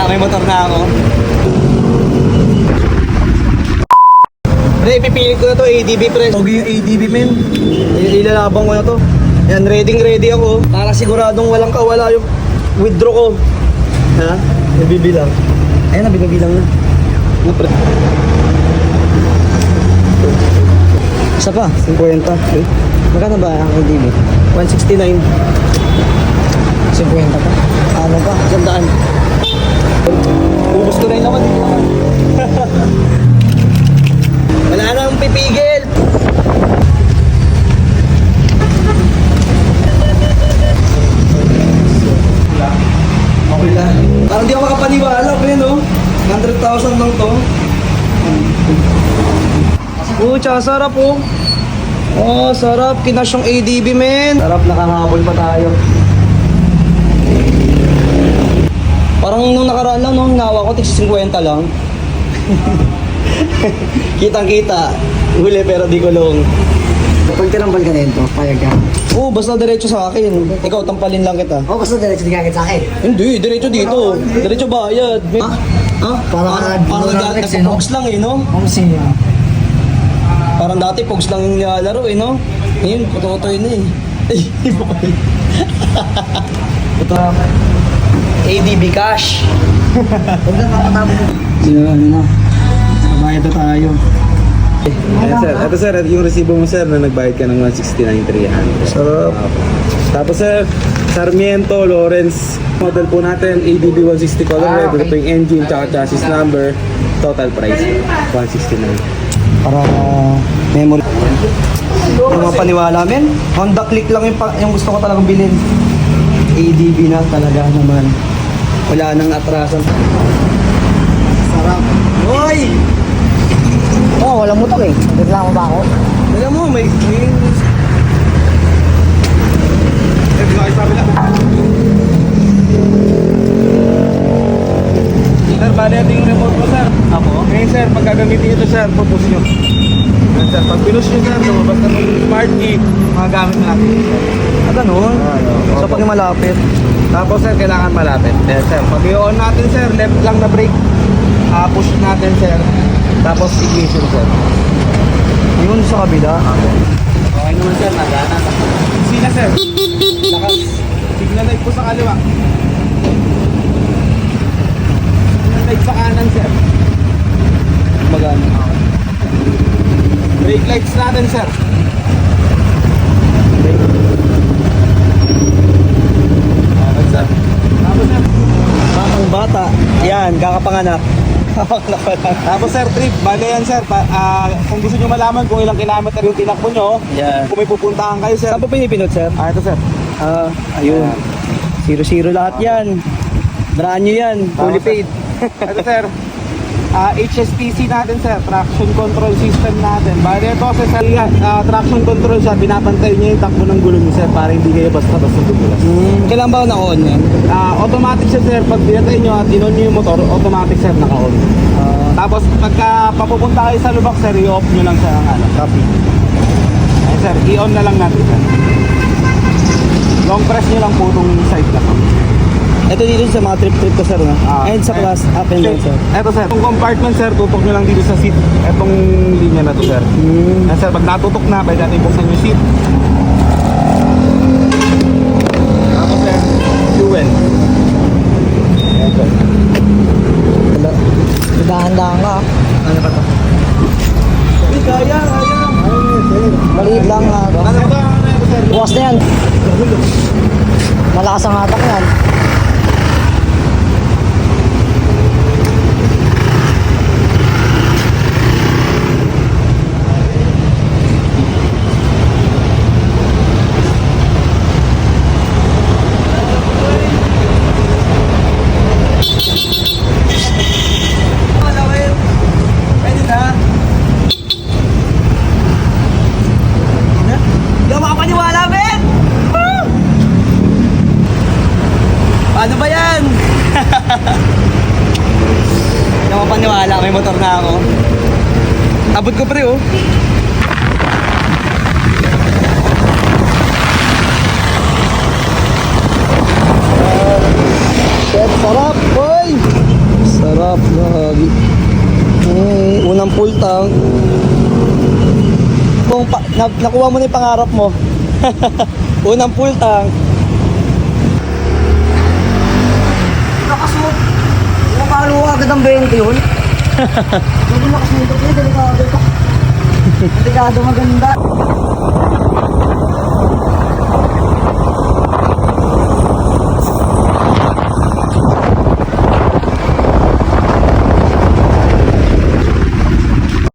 may motor na ako. Pre, pipili ko na to, ADB pre. Pogi yung ADB men. Ilalabang ko na to. Yan, ready ako. Para siguradong walang kawala yung withdraw ko. Ha? Nabibilang. Ayun na, binabilang na. Ano pre? Isa pa, 50. Okay. Magkano ba ang ADB? 169. 50 pa. Ano pa? 100. Ubus ko na yung naman. Wala nang pipigil. Okay lang. Parang di ako makapaniwala pa yun, no? 100,000 lang to. Tsaka sarap, oh. Oh, sarap. Kinash yung ADB, men. Sarap, nakahabol pa tayo. Parang nung nakaraan lang, no? Nawa ko, tig 50 lang. Kitang-kita. Huli pero di kulong. Pag tinambal ka nito, payag ka. Oo, basta diretso sa akin. Ikaw, tampalin lang kita. Oo, basta diretso di kagad sa akin. Hindi, diretso dito. Diretso bayad. Ha? Ha? Parang dati pogs lang eh, no? Ang siya. Parang dati pogs lang yung nilalaro eh, no? Ngayon, puto-putoy na eh. Ay, iba pa eh. Ito. ADB cash. Huwag lang kapatabo. Ano na. Bayad na tayo. Ayan sir, ito sir, yung resibo mo sir na nagbayad ka ng 169,300. Sarap. Tapos sir, Sarmiento, Lawrence, model po natin, ADB 160 color red, ito yung engine, tsaka chassis number, total price, 169. Para memory. Hindi mo paniwala, men. Honda Click lang yung gusto ko talagang bilhin. ADB na talaga naman. Wala nang atrasan. Sarap. Hoy! Oo, walang motor eh. Reklamo ba ako? Alam mo, may... Sir, bali ito yung remote ko sir. Ako? Ngayon sir, pag gagamitin ito sir, pupush nyo. Yan sir, pag pinush nyo sir, lumabas na ng smart key, magagamit natin sir. Ah, ganun? Oo. So, pag malapit. Tapos sir, kailangan malapit. Then sir, pag i-on natin sir, left lang na brake. Push natin sir. Tapos ignition sir. Yun sa kabila. Okay naman sir, nagana. Sina sir. Lakas. Signal light po sa kaliwa. Signal light sa kanan sir. Magana. Brake lights natin sir. Okay sir. Tapos sir. Batang bata. Yan, kakapanganak. Kakapanganak pa lang. Tapos sir, trip, bale yan sir. Kung gusto nyo malaman kung ilang kilometer yung tinakbo nyo, Yan. kung may pupuntahan kayo sir. Saan po pinipinot, sir? Ito sir. Ayun. 0-0 lahat yan. Brand new yan. Fully Tama, sir. paid. Ito sir. HSPC natin sir, traction control system natin. Bale ito sir, traction control siya, pinapantay niya yung takbo ng gulong niya sir para hindi kayo basta-basta dugulas. Kailan ba na-on yan? Automatic siya sir, pag pinatay nyo at inon nyo yung motor, automatic sir, naka-on. Tapos pagka papupunta kayo sa lubak sir, i-off nyo lang sir ang copy. Ayun sir, i-on na lang natin sir. Long press nyo lang po itong side na to. Ito dito sa mga trip-trip ko, sir, no? And sa class, up and down, sir. Ito sir, itong compartment sir, tutok nyo lang dito sa seat. Itong linya na to sir. Ayan sir, pag natutok na, pwede natin buksan yung seat. Tapos sir, fuel. Ayan sir. Dahan-dahan ka. Ano ba to? Kaya. Maliit lang ha. Ano ba? Ano ito sir? Bukas na yan. Malakas ang hatak yan. Pwede na. Hindi ako makapaniwala, Ben! Paano ba yan? Hindi ako makapaniwala, may motor na ako. Abot ko pre, oh. Chef, sarap, boy! Sarap, gagi. Unang full tank. Kung nakuha mo na yung pangarap mo. Unang full tank. Nakasot. Nakalo ka agad ang 20 yun. Hindi nakasunod ko. Delikado ito. Delikado maganda.